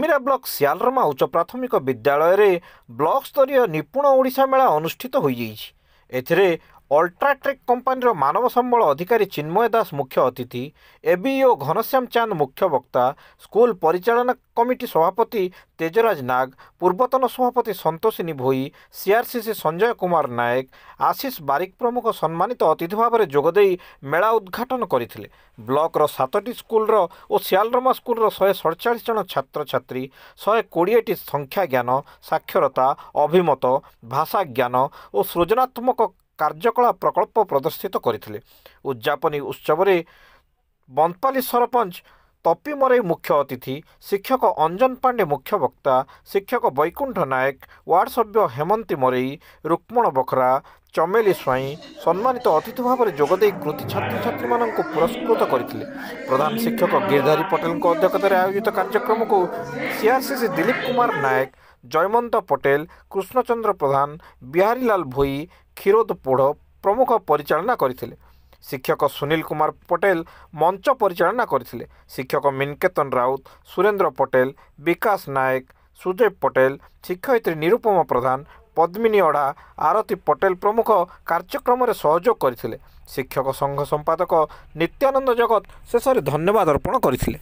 कुमिरा block सियालरमा उच्च प्राथमिक विद्यालय रे ब्लॉक स्तरीय निपुण ओडिशा मेला अनुष्ठित हो जाइए। अल्ट्राटेक कंपानी मानव संबल अधिकारी चिन्मय दास मुख्य अतिथि, एबीओ घनश्याम चांद मुख्य वक्ता, स्कूल परिचालना कमिटी सभापति तेजराज नाग, पूर्वतन सभापति संतोषिनी भोई, सीआरसीसी संजय कुमार नायक, आशीष बारिक प्रमुख सम्मानित अतिथि भाव में जोगदे मेला उद्घाटन करथिले। ब्लॉक 7टी स्कूल और सियालरमा स्कूल 147 जन छात्र छात्री, 120टी संख्या ज्ञान, साक्षरता, अभिमत, भाषा ज्ञान और सृजनात्मक कार्यकला प्रकल्प प्रदर्शित करथिले। उद्यापनी उत्सव में बंदपाली सरपंच तपी मरई मुख्य अतिथि, शिक्षक अंजन पांडे मुख्य वक्ता, शिक्षक बैकुंठ नायक, वार्ड सभ्य हेमंती मरई, रुक्मण बखरा, चमेली स्वाई सम्मानित अतिथि भाव में जोगदे कृति छात्र छात्री मानक पुरस्कृत करथिले। प्रधान शिक्षक गिरधारी पटेल अध्यक्षतार आयोजित कार्यक्रम को सीआरसीसी दिलीप कुमार नायक, जयमंत पटेल, कृष्णचंद्र प्रधान, बिहारीलाल भोई, क्षीरोद पोढ़ प्रमुख परिचालना करथिले। शिक्षक सुनील कुमार पटेल मंच परिचालना करथिले। शिक्षक मिनकेतन राउत, सुरेंद्र पटेल, विकास नायक, सुजय पटेल, शिक्षयित्री निरुपमा प्रधान, पद्मिनी अढ़ा, आरती पटेल प्रमुख कार्यक्रम में सहयोग करथिले। शिक्षक संघ संपादक नित्यानंद जगत शेष धन्यवाद अर्पण करथिले।